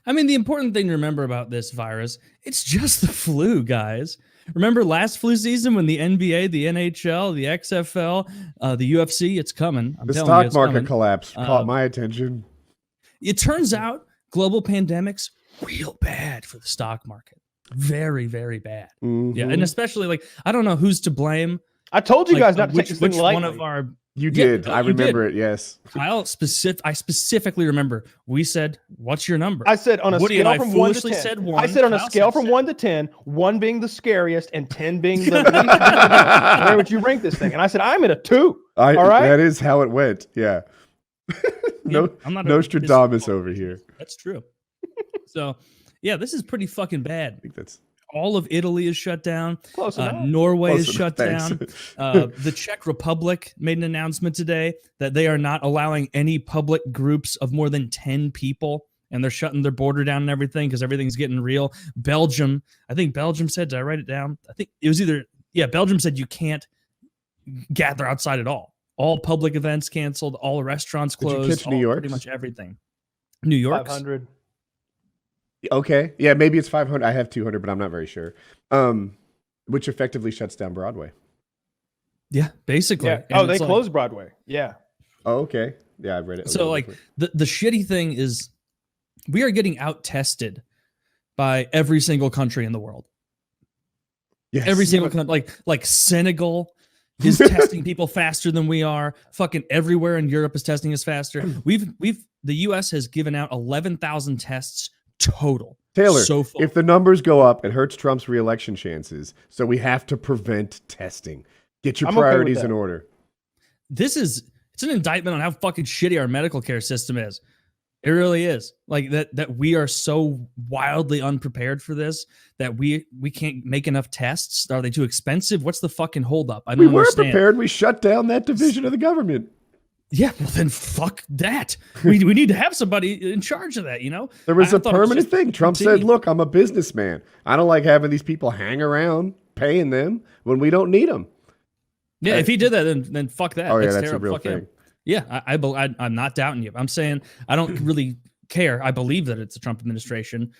I mean, the important thing to remember about this virus, it's just the flu, guys. Remember last flu season when the NBA, the NHL, the XFL, the UFC, it's coming. I'm The telling you, stock it's market coming. collapse caught my attention. It turns out global pandemics real bad for the stock market. Very, very bad. Mm-hmm. Yeah, and especially like I don't know who's to blame. I told you Like, guys not to take this thing which lightly. one of our You did. I remember it. Yes. I specifically remember we said, "What's your number?" I said on a Woody scale and I from 1 to foolishly 10. said 1. I said on a Klaus scale had from said- 1 to 10, 1 being the scariest and 10 being the least. Where would you rank this thing? And I said I'm at a 2. All right. That is how it went. Yeah. No, I'm not Nostradamus over here. That's true. So, yeah, this is pretty fucking bad. I think that's All of Italy is shut down. Close enough. Norway Close is enough, shut thanks. down. The Czech Republic made an announcement today that they are not allowing any public groups of more than 10 people, and they're shutting their border down and everything because everything's getting real. Belgium, I think Belgium said, did I write it down? I think it was Belgium said you can't gather outside at all. All public events canceled, all restaurants Did you closed, catch New York's? pretty much everything. New York. 500. okay. Yeah, maybe it's 500. I have 200, but I'm not very sure. Which effectively shuts down Broadway. Yeah, basically. Yeah. And Oh, they it's like- closed Broadway. Yeah. Oh, okay. Yeah, I've read it. So like the shitty thing is we are getting out tested by every single country in the world. yes. Every single country, like Senegal is testing people faster than we are. Fucking everywhere in Europe is testing us faster. The US has given out 11,000 tests total. Taylor, so far. if the numbers go up, it hurts Trump's reelection chances. So we have to prevent testing. Get your I'm okay with priorities that. in order. It's an indictment on how fucking shitty our medical care system is. It really is. Like that we are so wildly unprepared for this that we can't make enough tests. Are they too expensive? What's the fucking holdup? I We don't were understand. prepared. We shut down that division of the government. Yeah, well then fuck that. We need to have somebody in charge of that, you know? There was I a thought it was permanent just thing. Trump said, routine. look, I'm a businessman. I don't like having these people hang around paying them when we don't need them. Yeah, if he did that, then fuck that. Oh, yeah, that's a terrible. real Fuck him. thing. Yeah, I'm not doubting you. I'm saying I don't really care. I believe that it's the Trump administration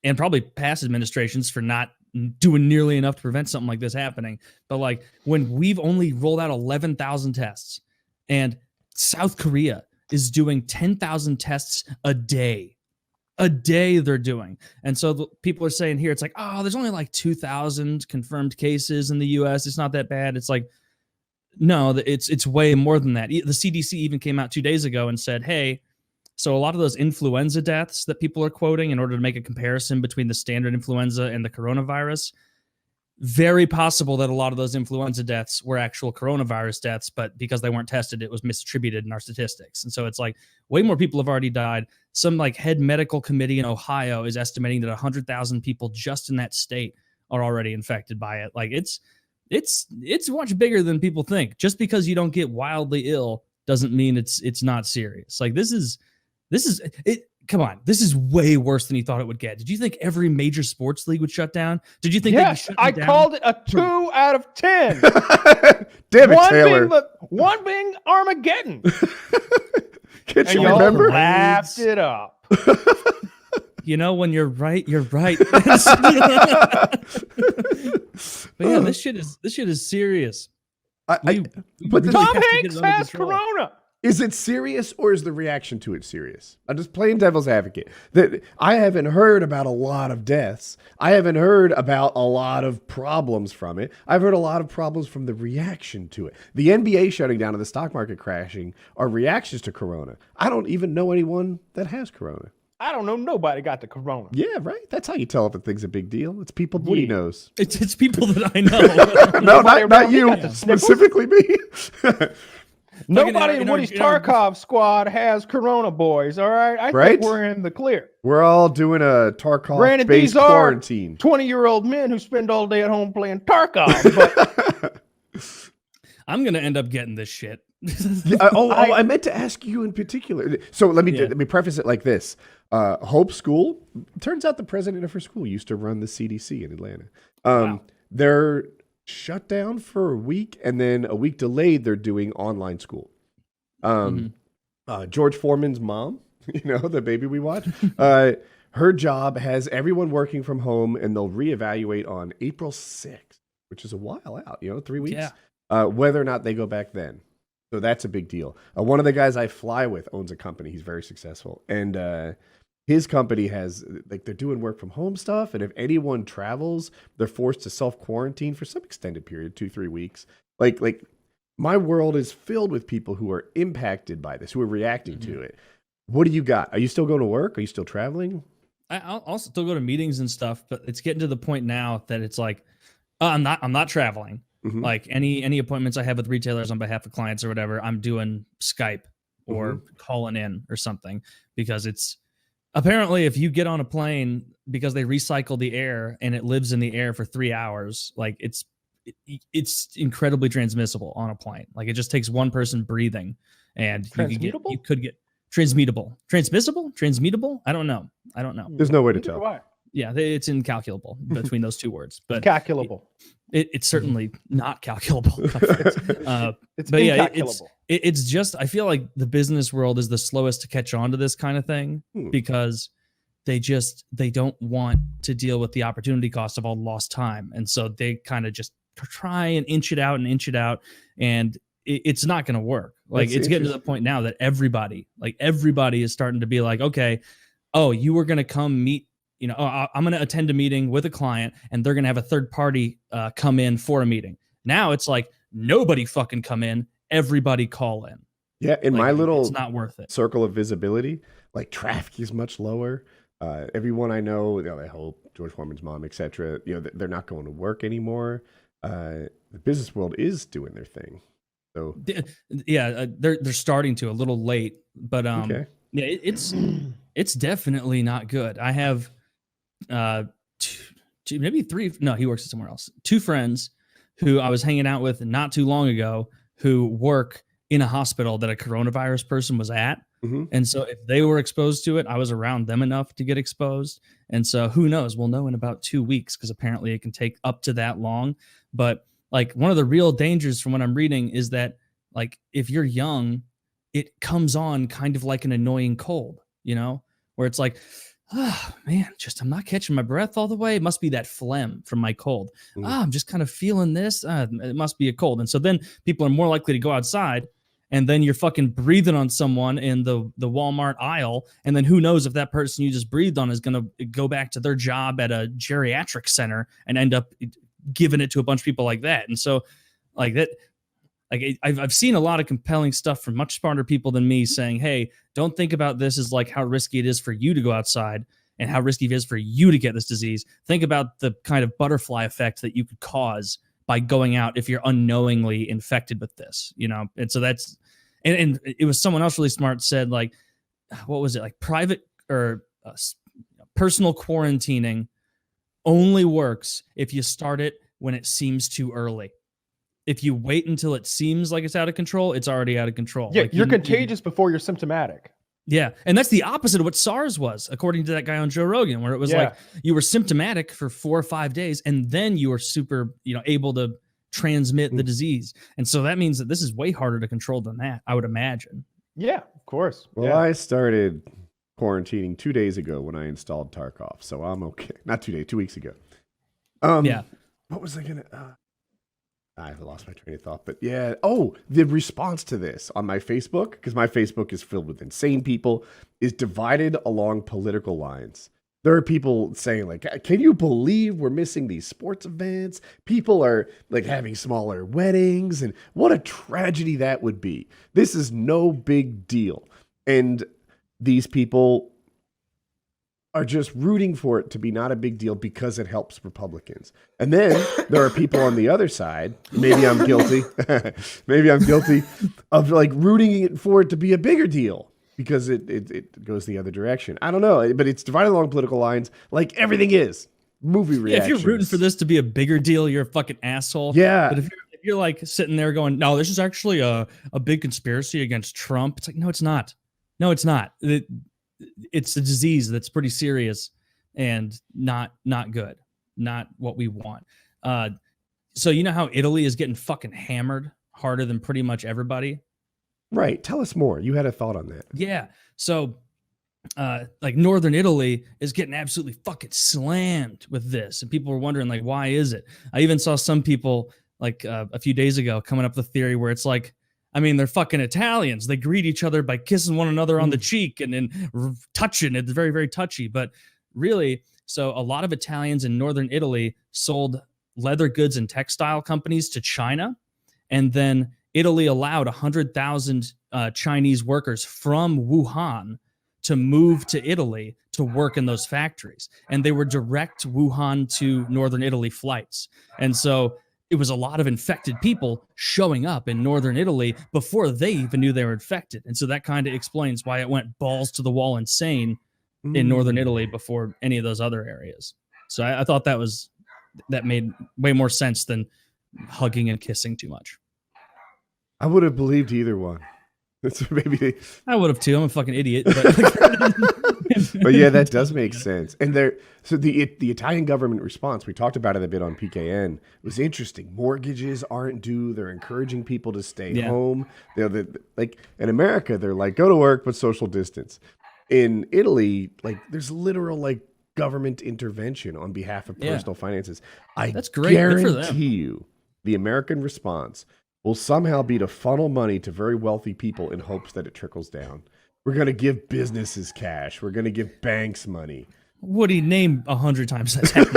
and probably past administrations for not doing nearly enough to prevent something like this happening. But like when we've only rolled out 11,000 tests and South Korea is doing 10,000 tests a day. A day they're doing. And so the people are saying here, it's like, oh, there's only like 2,000 confirmed cases in the US. It's not that bad. It's like, no, it's way more than that. The CDC even came out 2 days ago and said, hey, so a lot of those influenza deaths that people are quoting in order to make a comparison between the standard influenza and the coronavirus, very possible that a lot of those influenza deaths were actual coronavirus deaths, but because they weren't tested, it was misattributed in our statistics. And so it's like way more people have already died. Some like head medical committee in Ohio is estimating that 100,000 people just in that state are already infected by it. Like it's much bigger than people think. Just because you don't get wildly ill doesn't mean it's not serious. Like this is it. Come on, this is way worse than you thought it would get. Did you think every major sports league would shut down? Did you think? Yes, I called it a 2 out of 10. Damn it, Taylor. One being Armageddon. Can't And you y'all remember? laughed it up. You know, when you're right, you're right. But yeah, this shit is serious. But We the- Tom have to get Hanks it under has control. corona. Is it serious or is the reaction to it serious? I'm just playing devil's advocate. That I haven't heard about a lot of deaths. I haven't heard about a lot of problems from it. I've heard a lot of problems from the reaction to it. The NBA shutting down and the stock market crashing are reactions to corona. I don't even know anyone that has corona. I don't know. Nobody got the corona. Yeah, right. That's how you tell if a thing's a big deal. It's people Woody knows. It's people that I know. No, Nobody not around me you, got the sniffles. specifically me. Nobody in in our- Woody's in our- Tarkov squad has corona, boys. All right, I Right? think we're in the clear. We're all doing a Granted, Tarkov-based these are quarantine. 20-year-old men who spend all day at home playing Tarkov. But I'm gonna end up getting this shit. Yeah, I meant to ask you in particular. So let me preface it like this. Hope School, turns out the president of her school used to run the CDC in Atlanta. Wow. They're shut down for a week, and then a week delayed, they're doing online school. George Foreman's mom, the baby we watch, Her job has everyone working from home, and they'll reevaluate on April 6th, which is a while out, 3 weeks, whether or not they go back then. So that's a big deal. One of the guys I fly with owns a company. He's very successful. And his company has, like, they're doing work from home stuff. And if anyone travels, they're forced to self-quarantine for some extended period, 2-3 weeks. Like my world is filled with people who are impacted by this, who are reacting to it. What do you got? Are you still going to work? Are you still traveling? I'll still go to meetings and stuff, but it's getting to the point now that it's like, I'm not traveling. Like any appointments I have with retailers on behalf of clients or whatever, I'm doing Skype or calling in or something, because it's apparently if you get on a plane, because they recycle the air and it lives in the air for 3 hours, like it's incredibly transmissible on a plane. Like it just takes one person breathing, and you could get transmissible. I don't know. There's no way to tell. Why? Yeah, it's incalculable between those two words, but calculable. It's certainly not calculable. It's but yeah, incalculable. it's just, I feel like the business world is the slowest to catch on to this kind of thing, because they don't want to deal with the opportunity cost of all lost time, and so they kind of just try and inch it out, and it's not going to work. Like it's getting to the point now that everybody is starting to be like, okay, oh, you were going to come meet. I'm going to attend a meeting with a client, and they're going to have a third party come in for a meeting. Now it's like, nobody fucking come in, everybody call in. Yeah, in my little it's not worth it. Circle of visibility, like traffic is much lower. Everyone I know, I hope, George Foreman's mom, etc., they're not going to work anymore. The business world is doing their thing. So yeah, they're starting to, a little late, but okay. Yeah, it's definitely not good. I have maybe three. No, he works somewhere else. 2 friends who I was hanging out with not too long ago, who work in a hospital that a coronavirus person was at. And so if they were exposed to it, I was around them enough to get exposed. And so who knows? We'll know in about 2 weeks, because apparently it can take up to that long. But like, one of the real dangers from what I'm reading is that, like, if you're young, it comes on kind of like an annoying cold, where it's like, oh man, I'm not catching my breath all the way. It must be that phlegm from my cold. I'm just kind of feeling this. It must be a cold. And so then people are more likely to go outside, and then you're fucking breathing on someone in the Walmart aisle. And then who knows if that person you just breathed on is going to go back to their job at a geriatric center and end up giving it to a bunch of people like that. And so like that, like I've seen a lot of compelling stuff from much smarter people than me saying, hey, don't think about this as like how risky it is for you to go outside and how risky it is for you to get this disease. Think about the kind of butterfly effect that you could cause by going out if you're unknowingly infected with this, And so that's, and it was someone else really smart said, like, what was it? Like private or personal quarantining only works if you start it when it seems too early. If you wait until it seems like it's out of control, it's already out of control. Yeah, like you're contagious before you're symptomatic. Yeah, and that's the opposite of what SARS was, according to that guy on Joe Rogan, where it was like you were symptomatic for 4 or 5 days, and then you were super, able to transmit the disease. And so that means that this is way harder to control than that, I would imagine. Yeah, of course. Well, I started quarantining 2 days ago when I installed Tarkov, so I'm okay. Not 2 days, 2 weeks ago. Yeah. What was I gonna? I've lost my train of thought, but yeah. Oh, the response to this on my Facebook, because my Facebook is filled with insane people, is divided along political lines. There are people saying, like, can you believe we're missing these sports events? People are like having smaller weddings, and what a tragedy that would be. This is no big deal. And these people are just rooting for it to be not a big deal because it helps Republicans. And then there are people on the other side, maybe I'm guilty, of like rooting for it to be a bigger deal because it goes the other direction. I don't know, but it's divided along political lines like everything is. Movie reactions. If you're rooting for this to be a bigger deal, you're a fucking asshole. Yeah. But if you're like sitting there going, no, this is actually a big conspiracy against Trump. It's like, no, it's not. No, it's not. It's a disease that's pretty serious and not good, not what we want. So you know how Italy is getting fucking hammered harder than pretty much everybody? Right. Tell us more. You had a thought on that. Yeah. So like Northern Italy is getting absolutely fucking slammed with this, and people were wondering like, why is it? I even saw some people like a few days ago coming up with a theory where it's like, I mean, they're fucking Italians. They greet each other by kissing one another on the cheek and then touching. It's very, very touchy. But really, so a lot of Italians in Northern Italy sold leather goods and textile companies to China, and then Italy allowed 100,000 Chinese workers from Wuhan to move to Italy to work in those factories. And they were direct Wuhan to Northern Italy flights. And so it was a lot of infected people showing up in Northern Italy before they even knew they were infected. And so that kind of explains why it went balls to the wall insane in Northern Italy before any of those other areas. So I thought that made way more sense than hugging and kissing too much. I would have believed either one. I would have too. I'm a fucking idiot. But, but yeah, that does make sense. And so the Italian government response, we talked about it a bit on PKN, was interesting. Mortgages aren't due. They're encouraging people to stay home. They're like in America, they're like, go to work, but social distance. In Italy, like there's literal like government intervention on behalf of personal finances. That's great. Guarantee you the American response will somehow be to funnel money to very wealthy people in hopes that it trickles down. We're going to give businesses cash. We're going to give banks money. Woody, name 100 times that's happened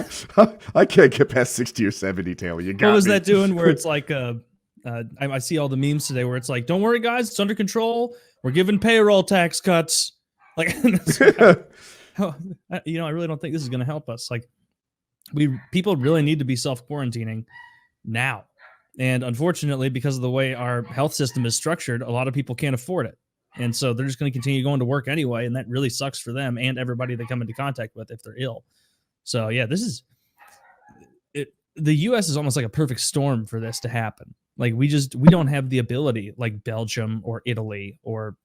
before. I can't get past 60 or 70, Taylor. You got What was me. that doing where it's like, I see all the memes today where it's like, don't worry, guys, it's under control. We're giving payroll tax cuts. Like, I really don't think this is going to help us. Like, people really need to be self-quarantining now. And unfortunately, because of the way our health system is structured, a lot of people can't afford it. And so they're just going to continue going to work anyway. And that really sucks for them and everybody they come into contact with if they're ill. So, yeah, this is it. The U.S. is almost like a perfect storm for this to happen. Like, we don't have the ability like Belgium or Italy or,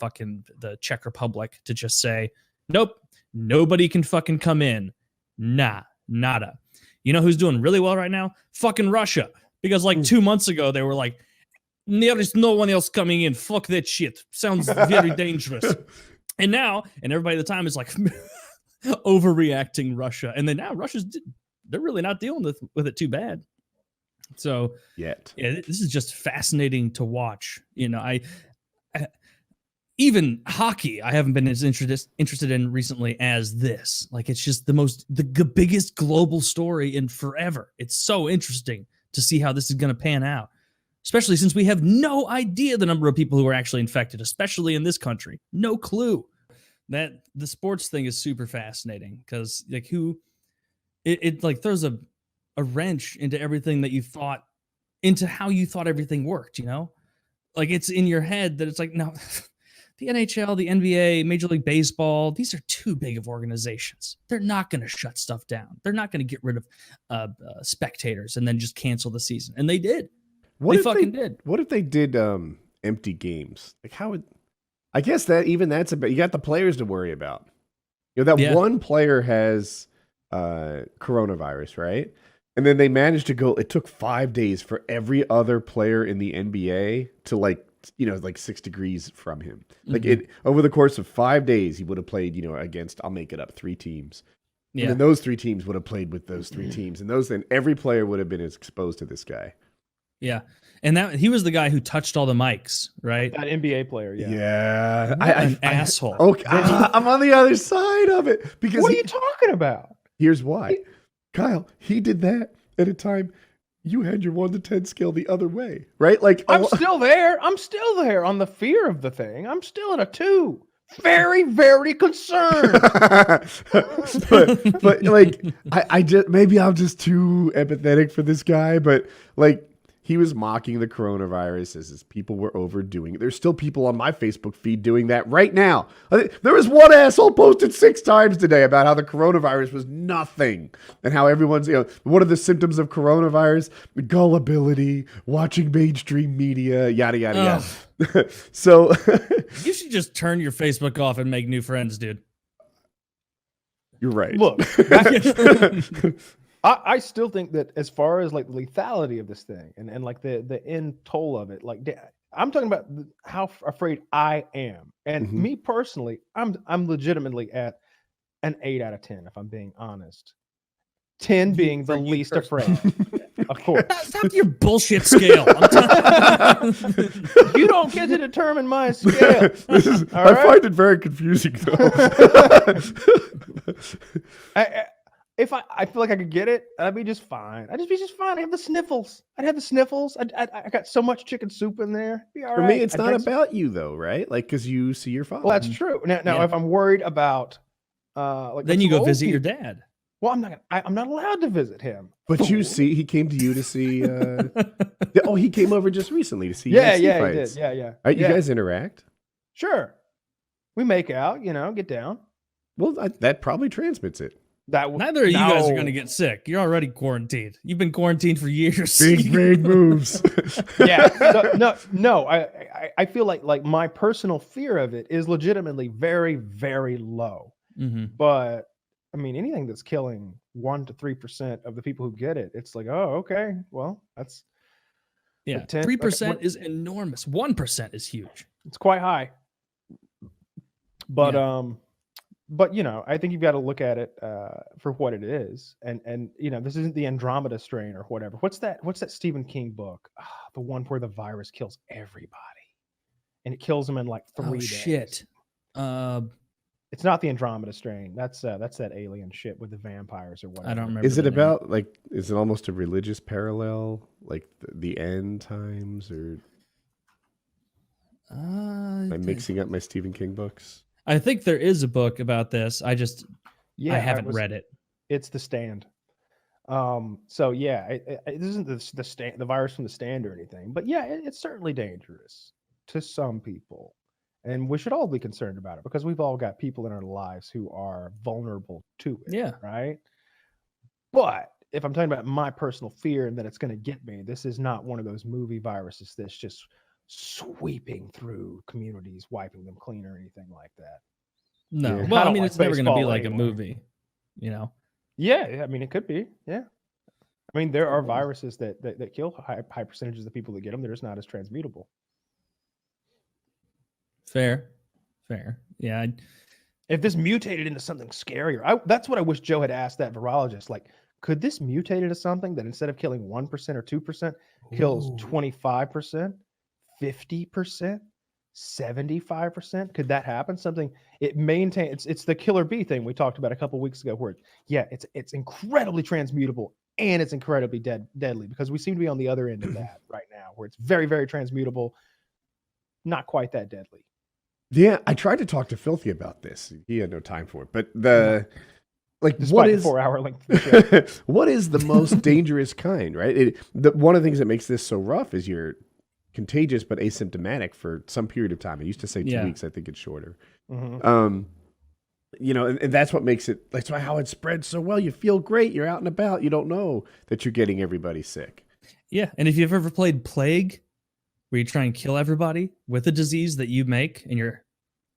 fucking the Czech Republic to just say, nope, nobody can fucking come in. Nah, nada. You know who's doing really well right now? Fucking Russia. Because like 2 months ago, they were like, there is no one else coming in. Fuck that shit. Sounds very dangerous. And now, everybody at the time is like overreacting Russia. And then now they're really not dealing with it too bad. So yet, yeah, this is just fascinating to watch. I even hockey, I haven't been as interested in recently as this. Like, it's just the biggest global story in forever. It's so interesting to see how this is going to pan out, especially since we have no idea the number of people who are actually infected, especially in this country. No clue. That the sports thing is super fascinating because like it like throws a wrench into everything that you thought, into how you thought everything worked, like it's in your head that it's like, no, the NHL, the NBA, Major League Baseball, these are too big of organizations. They're not going to shut stuff down. They're not going to get rid of spectators and then just cancel the season. And they did. They did. What if they did empty games? Like, how would... I guess that's a bit... You got the players to worry about. One player has coronavirus, right? And then they managed to go... It took 5 days for every other player in the NBA to like 6 degrees from him. Like over the course of 5 days, he would have played, against, I'll make it up, 3 teams. Yeah. And then those 3 teams would have played with those 3 teams. And then every player would have been exposed to this guy. Yeah. And he was the guy who touched all the mics, right? That NBA player, yeah. Yeah. An asshole. Okay. I'm on the other side of it. Because what are you talking about? Here's why. Kyle, he did that at a time you had your 1 to 10 scale the other way, right? Like, I'm still there. I'm still there on the fear of the thing. I'm still at a 2. Very, very concerned. but like, I just, maybe I'm just too empathetic for this guy, but like, he was mocking the coronavirus as people were overdoing it. There's still people on my Facebook feed doing that right now. There was one asshole posted 6 times today about how the coronavirus was nothing and how everyone's, what are the symptoms of coronavirus? Gullibility, watching mainstream media, yada, yada, yada. So you should just turn your Facebook off and make new friends, dude. You're right. Look, I still think that as far as like the lethality of this thing and like the end toll of it, like I'm talking about how afraid I am. And Mhm. me personally, I'm legitimately at an 8 out of 10, if I'm being honest. 10 being the least afraid. Of course. Stop your bullshit scale. You don't get to determine my scale. I find it very confusing, though. I feel like I could get it, I'd be just fine. I'd just be just fine. I have the sniffles. I'd have the sniffles. I got so much chicken soup in there. Be all For right. me, it's not about you, though, right? Like, because you see your father. Well, that's true. Now, if I'm worried about, like, then you some go old visit your people- dad. Well, I'm not allowed to visit him. But Fool. you see, he came to you to see. Oh, he came over just recently to see. Yeah, UFC he fights. did. Yeah. All right, you guys interact. Sure. We make out. Get down. Well, that probably transmits it. Neither of you guys are going to get sick. You're already quarantined. You've been quarantined for years. Big moves. Yeah. No. I feel like my personal fear of it is legitimately very, very low. Mm-hmm. But I mean, anything that's killing 1 to 3% of the people who get it, it's like, oh, okay, well, that's 3% is enormous. 1% is huge. It's quite high. But I think you've got to look at it for what it is, and this isn't the Andromeda strain or whatever. What's that Stephen King book? The one where the virus kills everybody, and it kills them in like 3 days. Shit. It's not the Andromeda strain. That's that alien shit with the vampires or whatever. I don't remember. Is it about is it almost a religious parallel, like the end times, or am I mixing up my Stephen King books? I think there is a book about this. I haven't read it. It's The Stand. So yeah, it isn't the virus from The Stand or anything, but yeah, it's certainly dangerous to some people. And we should all be concerned about it because we've all got people in our lives who are vulnerable to it. Yeah. Right. But if I'm talking about my personal fear and that it's going to get me, this is not one of those movie viruses that's just sweeping through communities, wiping them clean or anything like that. No. Yeah. Well, I I mean, don't it's like never going to be baseball like a anymore. movie, Yeah. I mean, it could be. Yeah. I mean, there are viruses that kill high percentages of people that get them. They're just not as transmutable. Fair. Yeah. If this mutated into something scarier, that's what I wish Joe had asked that virologist. Like, could this mutate into something that instead of killing 1% or 2%, kills 25%, 50%, 75%? Could that happen? Something it maintains. It's the killer bee thing we talked about a couple weeks ago, where it's incredibly transmutable and it's incredibly deadly, because we seem to be on the other end of that right now, where it's very, very transmutable, not quite that deadly. Yeah, I tried to talk to Filthy about this. He had no time for it. But Despite what the is 4-hour length of the show. what is the most dangerous kind, right? One of the things that makes this so rough is you're contagious but asymptomatic for some period of time. I used to say 2 weeks. I think it's shorter. Mm-hmm. And that's what makes it. That's why how it spreads so well. You feel great. You're out and about. You don't know that you're getting everybody sick. Yeah, and if you've ever played Plague, where you try and kill everybody with a disease that you make, and you're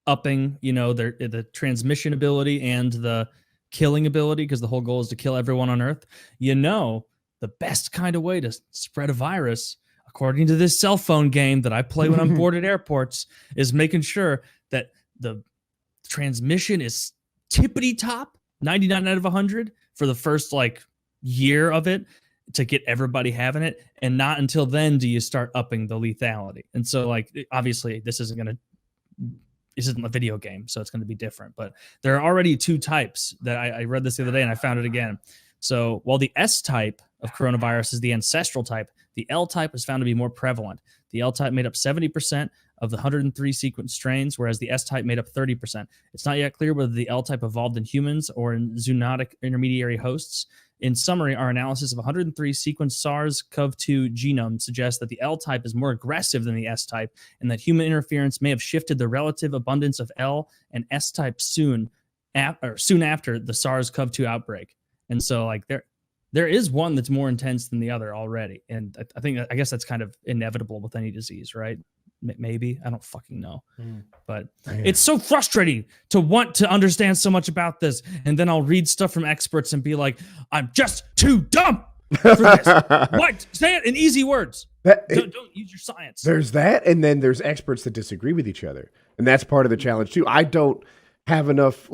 upping, the transmission ability and the killing ability, because the whole goal is to kill everyone on Earth. The best kind of way to spread a virus, according to this cell phone game that I play when I'm bored at airports, is making sure that the transmission is tippity top, 99 out of 100 for the first year of it, to get everybody having it, and not until then do you start upping the lethality. And so obviously this isn't a video game, so it's going to be different, but there are already 2 types that I read this the other day and I found it again. So while the S type of coronavirus is the ancestral type, the L type is found to be more prevalent. The L type made up 70% of the 103 sequence strains, whereas the S type made up 30%. It's not yet clear whether the L type evolved in humans or in zoonotic intermediary hosts. In summary, our analysis of 103 sequenced SARS-CoV-2 genome suggests that the L type is more aggressive than the S type, and that human interference may have shifted the relative abundance of L and S type soon after the SARS-CoV-2 outbreak. And so there is one that's more intense than the other already. And I guess that's kind of inevitable with any disease, right? Maybe. I don't fucking know. But it's so frustrating to want to understand so much about this. And then I'll read stuff from experts and be like, I'm just too dumb for this. What? Say it in easy words. Don't use your science. There's that, and then there's experts that disagree with each other, and that's part of the challenge too. I don't have enough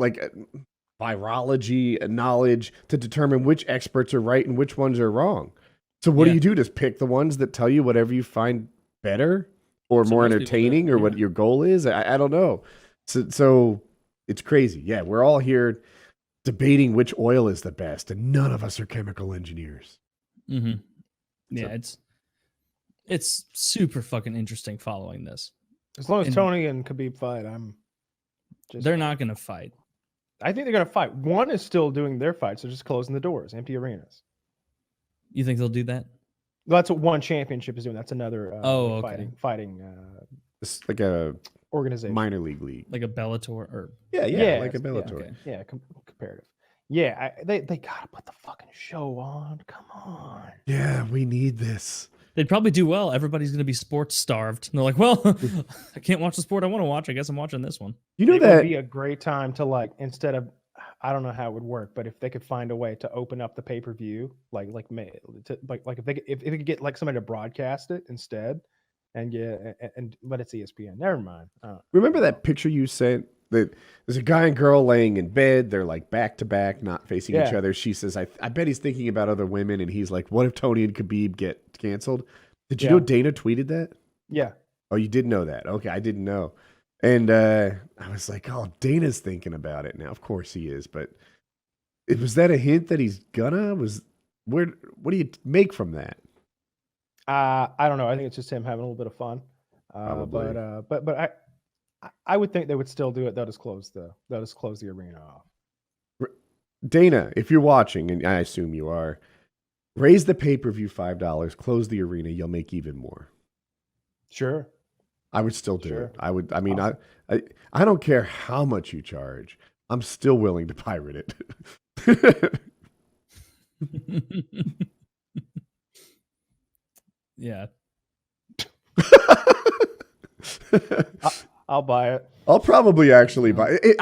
virology knowledge to determine which experts are right and which ones are wrong. So what do you do? Just pick the ones that tell you whatever you find better or more entertaining, or what your goal is. I don't know. So it's crazy. Yeah, we're all here debating which oil is the best, and none of us are chemical engineers. Mm-hmm. Yeah, it's super fucking interesting following this. As long as Tony and Khabib fight, they're not going to fight. I think they're going to fight. One is still doing their fights. They're just closing the doors, empty arenas. You think they'll do that? Well, that's what one championship is doing. That's another fighting It's like a organization, minor league, like a Bellator, or like a Bellator. Comparative. Yeah, they gotta put the fucking show on. Come on. Yeah, we need this. They'd probably do well. Everybody's going to be sports starved. And they're like, well, I can't watch the sport I want to watch. I guess I'm watching this one. You know, it that would be a great time to instead of, I don't know how it would work, but if they could find a way to open up the pay-per-view, if they could get somebody to broadcast it instead, but it's ESPN. Never mind. Remember that picture you sent? That there's a guy and girl laying in bed. They're like back to back, not facing each other. She says, I bet he's thinking about other women. And he's like, what if Tony and Khabib get canceled? Did you know Dana tweeted that? Yeah. Oh, you did know that. Okay. I didn't know. And I was like, oh, Dana's thinking about it now. Of course he is. But was that a hint that he's gonna? What do you make from that? I don't know. I think it's just him having a little bit of fun. Probably. But I would think they would still do it. They'll just close the arena off. Dana, if you're watching, and I assume you are, raise the pay-per-view $5, close the arena, you'll make even more. Sure. I would still do it. I would. I mean, awesome. I don't care how much you charge. I'm still willing to pirate it. Yeah. I'll buy it. I'll probably actually buy it.